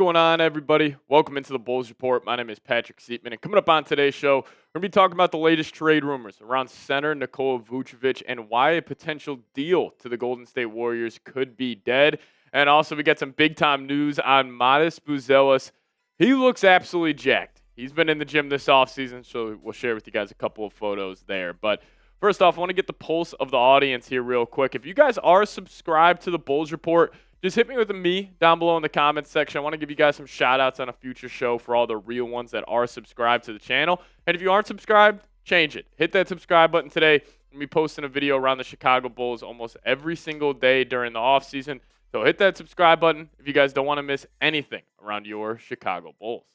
going on, everybody? Welcome into the Bulls Report. My name is Patrick Siepman, and coming up on today's show, we're going to be talking about the latest trade rumors around center Nikola Vucevic and why a potential deal to the Golden State Warriors could be dead. And also, we got some big-time news on Matas Buzelis. He looks absolutely jacked. He's been in the gym this offseason, so we'll share with you guys a couple of photos there. But first off, I want to get the pulse of the audience here real quick. If you guys are subscribed to the Bulls Report, just hit me with a me down below in the comments section. I want to give you guys some shout-outs on a future show for all the real ones that are subscribed to the channel. And if you aren't subscribed, change it. Hit that subscribe button today. I'm going to be posting a video around the Chicago Bulls almost every single day during the offseason. So hit that subscribe button if you guys don't want to miss anything around your Chicago Bulls.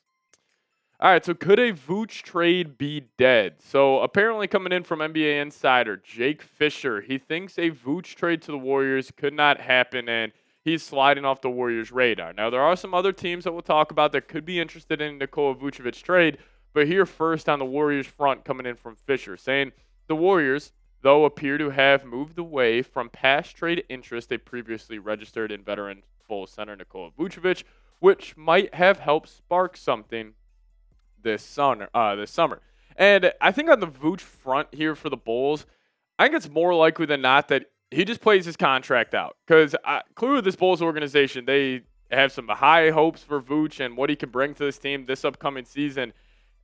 All right, so could a Vooch trade be dead? So apparently coming in from NBA insider Jake Fisher, he thinks a Vooch trade to the Warriors could not happen, and he's sliding off the Warriors' radar. Now, there are some other teams that we'll talk about that could be interested in Nikola Vucevic's trade, but here first on the Warriors front coming in from Fisher, saying the Warriors, though, appear to have moved away from past trade interest they previously registered in veteran Bulls center Nikola Vucevic, which might have helped spark something this summer. And I think on the Vooch front here for the Bulls, I think it's more likely than not that he just plays his contract out. Because clearly this Bulls organization, they have some high hopes for Vooch and what he can bring to this team this upcoming season.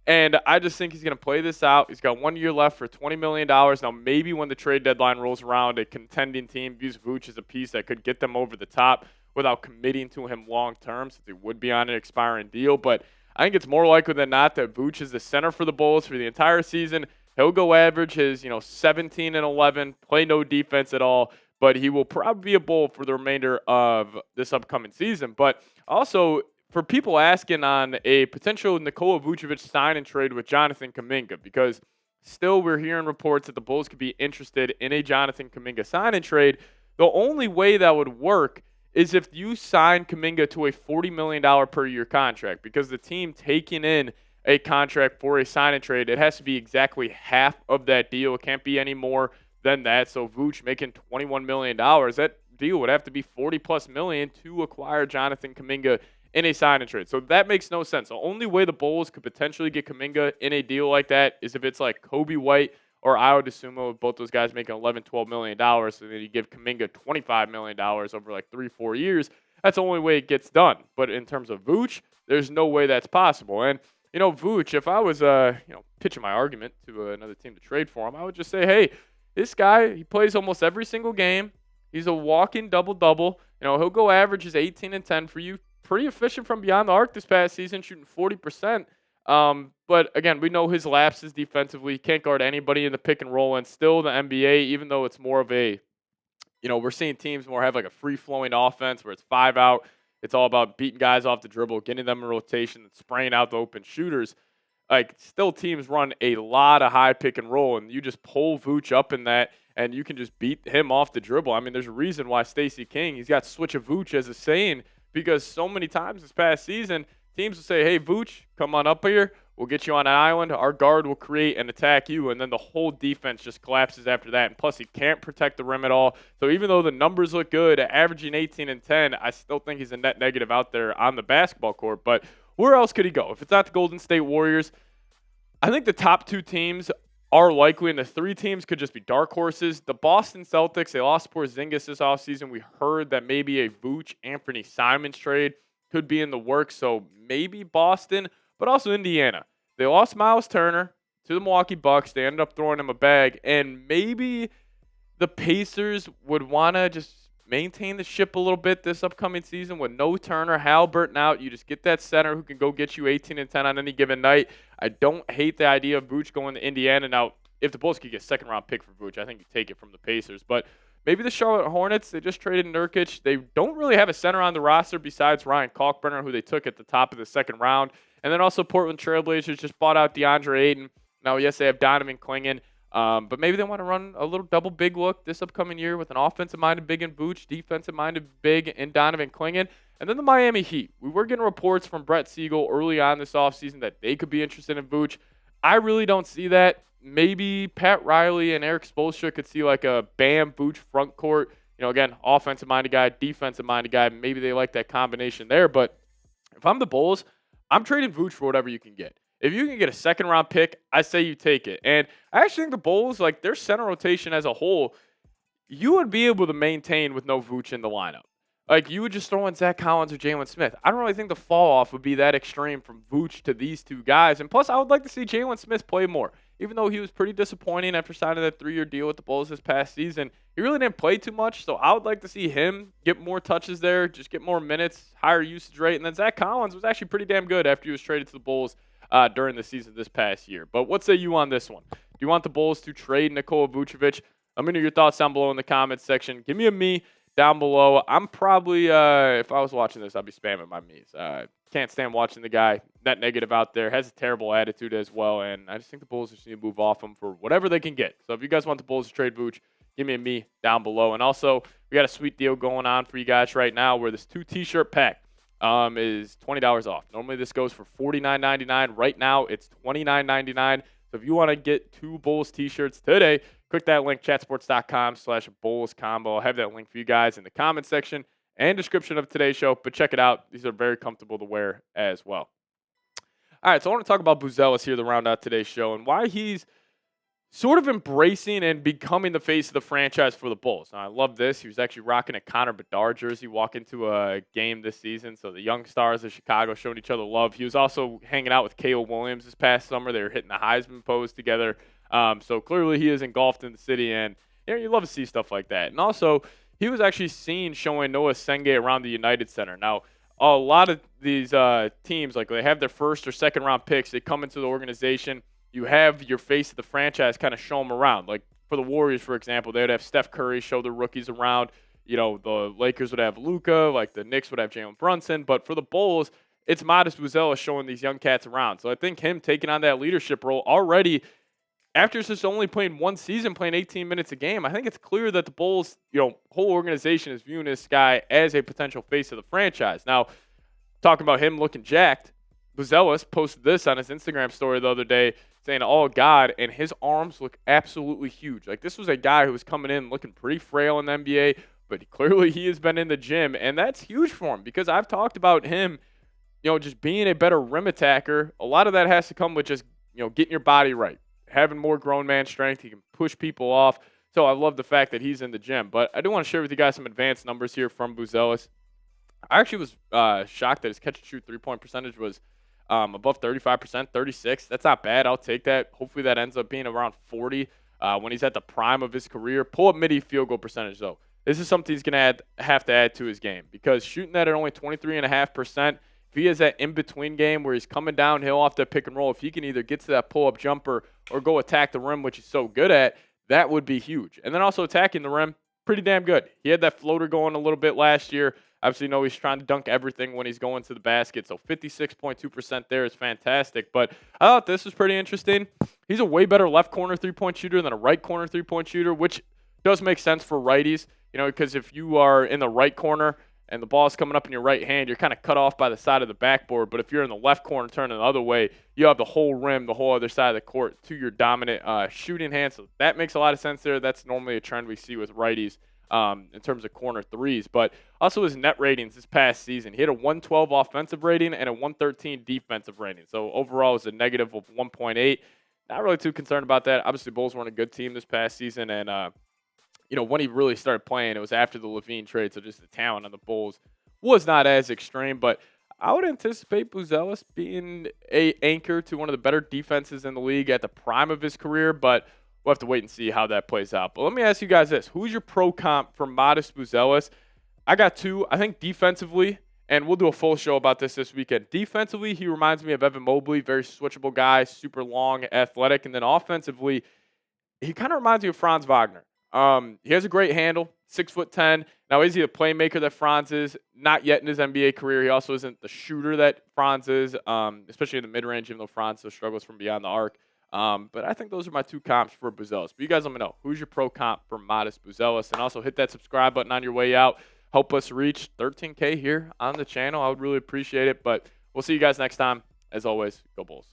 And I just think he's going to play this out. He's got 1 year left for $20 million. Now, maybe when the trade deadline rolls around, a contending team views Vooch as a piece that could get them over the top without committing to him long term, since he would be on an expiring deal. But I think it's more likely than not that Vooch is the center for the Bulls for the entire season. He'll go average his, 17 and 11, play no defense at all, but he will probably be a Bull for the remainder of this upcoming season. But also, for people asking on a potential Nikola Vucevic sign and trade with Jonathan Kuminga, because still we're hearing reports that the Bulls could be interested in a Jonathan Kuminga sign and trade. The only way that would work is if you sign Kuminga to a $40 million per year contract, because the team taking in a contract for a sign and trade, it has to be exactly half of that deal. It can't be any more than that. So Vooch making $21 million, that deal would have to be $40+ million to acquire Jonathan Kuminga in a sign and trade. So that makes no sense. The only way the Bulls could potentially get Kuminga in a deal like that is if it's like Kobe White or Ayo Dosunmu, both those guys making $11-12 million. So then you give Kuminga $25 million over like 3-4 years. That's the only way it gets done. But in terms of Vooch, there's no way that's possible. And Vooch, if I was, pitching my argument to another team to trade for him, I would just say, hey, this guy, he plays almost every single game. He's a walking double-double. He'll go averages 18 and 10 for you. Pretty efficient from beyond the arc this past season, shooting 40%. But again, we know his lapses defensively. He can't guard anybody in the pick and roll. And still the NBA, even though it's more of a, we're seeing teams more have like a free-flowing offense where it's 5 out. It's all about beating guys off the dribble, getting them in rotation, and spraying out the open shooters. Like, still teams run a lot of high pick and roll, and you just pull Vooch up in that, and you can just beat him off the dribble. I mean, there's a reason why Stacey King, he's got switch of Vooch as a saying, because so many times this past season, teams will say, hey, Vooch, come on up here. We'll get you on an island. Our guard will create and attack you, and then the whole defense just collapses after that. And plus, he can't protect the rim at all. So even though the numbers look good, averaging 18 and 10, I still think he's a net negative out there on the basketball court. But where else could he go? If it's not the Golden State Warriors, I think the top 2 teams are likely, and the 3 teams could just be dark horses. The Boston Celtics, they lost Porzingis this offseason. We heard that maybe a Vooch-Anthony Simons trade could be in the works, so maybe Boston, but also Indiana. They lost Miles Turner to the Milwaukee Bucks. They ended up throwing him a bag, and maybe the Pacers would want to just maintain the ship a little bit this upcoming season with no Turner, Halliburton out. You just get that center who can go get you 18 and 10 on any given night. I don't hate the idea of Vooch going to Indiana. Now, if the Bulls could get a second-round pick for Vooch, I think you take it from the Pacers. But maybe the Charlotte Hornets, they just traded Nurkic. They don't really have a center on the roster besides Ryan Kalkbrenner, who they took at the top of the second round. And then also Portland Trailblazers just bought out DeAndre Ayton. Now, yes, they have Donovan Clingan. But maybe they want to run a little double big look this upcoming year with an offensive-minded big in Vooch, defensive-minded big in Donovan Clingan. And then the Miami Heat. We were getting reports from Brett Siegel early on this offseason that they could be interested in Vooch. I really don't see that. Maybe Pat Riley and Eric Spoelstra could see like a Bam Vooch front court. Again, offensive-minded guy, defensive-minded guy. Maybe they like that combination there. But If I'm the Bulls, I'm trading Vooch for whatever you can get. If you can get a second round pick, I say you take it. And I actually think the Bulls, like their center rotation as a whole, you would be able to maintain with no Vooch in the lineup. Like you would just throw in Zach Collins or Jalen Smith. I don't really think the fall off would be that extreme from Vooch to these two guys. And plus, I would like to see Jalen Smith play more. Even though he was pretty disappointing after signing that 3-year deal with the Bulls this past season, he really didn't play too much. So I would like to see him get more touches there, just get more minutes, higher usage rate. And then Zach Collins was actually pretty damn good after he was traded to the Bulls during the season this past year. But what say you on this one? Do you want the Bulls to trade Nikola Vucevic? Let me know your thoughts down below in the comments section. Give me a me down below. I'm probably, if I was watching this, I'd be spamming my me's. Can't stand watching the guy that negative out there. Has a terrible attitude as well, and I just think the Bulls just need to move off him for whatever they can get. So if you guys want the Bulls to trade Vooch, give me a me down below. And also, we got a sweet deal going on for you guys right now where this 2 t-shirt pack is $20 off. Normally this goes for $49.99. Right now it's $29.99. So if you want to get 2 Bulls t-shirts today, click that link, chatsports.com/Bulls combo. I'll have that link for you guys in the comment section and description of today's show, but check it out. These are very comfortable to wear as well. All right, so I want to talk about Buzelis here to round out today's show and why he's sort of embracing and becoming the face of the franchise for the Bulls. Now, I love this. He was actually rocking a Connor Bedard jersey walking to a game this season. So the young stars of Chicago showing each other love. He was also hanging out with K.O. Williams this past summer. They were hitting the Heisman pose together. So clearly he is engulfed in the city, and you love to see stuff like that. And also, he was actually seen showing Noah Senge around the United Center. Now, a lot of these teams, like they have their first or second round picks, they come into the organization. You have your face of the franchise kind of show them around. Like for the Warriors, for example, they would have Steph Curry show their rookies around. The Lakers would have Luka, like the Knicks would have Jalen Brunson. But for the Bulls, it's Matas Buzelis showing these young cats around. So I think him taking on that leadership role already, after just only playing one season, playing 18 minutes a game, I think it's clear that the Bulls, whole organization is viewing this guy as a potential face of the franchise. Now, talking about him looking jacked, Buzelis posted this on his Instagram story the other day saying, "Oh, God," and his arms look absolutely huge. Like, this was a guy who was coming in looking pretty frail in the NBA, but clearly he has been in the gym, and that's huge for him because I've talked about him, just being a better rim attacker. A lot of that has to come with just, getting your body right, having more grown man strength. He can push people off. So I love the fact that he's in the gym. But I do want to share with you guys some advanced numbers here from Buzelis. I actually was shocked that his catch-and-shoot three-point percentage was above 35%, 36. That's not bad. I'll take that. Hopefully that ends up being around 40 when he's at the prime of his career. Pull-up midi field goal percentage, though. This is something he's going to have to add to his game because shooting that at only 23.5%, if he has that in-between game where he's coming downhill off that pick and roll, if he can either get to that pull-up jumper or go attack the rim, which he's so good at, that would be huge. And then also attacking the rim, pretty damn good. He had that floater going a little bit last year. Obviously, he's trying to dunk everything when he's going to the basket. So 56.2% there is fantastic. But I thought this was pretty interesting. He's a way better left corner three-point shooter than a right corner three-point shooter, which does make sense for righties. Because if you are in the right corner and the ball is coming up in your right hand, you're kind of cut off by the side of the backboard. But if you're in the left corner turning the other way, you have the whole rim, the whole other side of the court to your dominant shooting hand. So that makes a lot of sense there. That's normally a trend we see with righties. In terms of corner threes, but also his net ratings this past season. He had a 112 offensive rating and a 113 defensive rating. So overall, it was a negative of 1.8. Not really too concerned about that. Obviously, Bulls weren't a good team this past season, and when he really started playing, it was after the Levine trade. So just the talent on the Bulls was not as extreme, but I would anticipate Buzelis being a anchor to one of the better defenses in the league at the prime of his career, but we'll have to wait and see how that plays out. But let me ask you guys this. Who's your pro comp for Matas Buzelis? I got 2. I think defensively, and we'll do a full show about this weekend. Defensively, he reminds me of Evan Mobley, very switchable guy, super long, athletic. And then offensively, he kind of reminds me of Franz Wagner. He has a great handle, 6'10". Now, is he a playmaker that Franz is? Not yet in his NBA career. He also isn't the shooter that Franz is, especially in the mid-range, even though Franz still struggles from beyond the arc. But I think those are my 2 comps for Buzelis. But you guys let me know. Who's your pro comp for Matas Buzelis? And also hit that subscribe button on your way out. Help us reach 13K here on the channel. I would really appreciate it. But we'll see you guys next time. As always, go Bulls.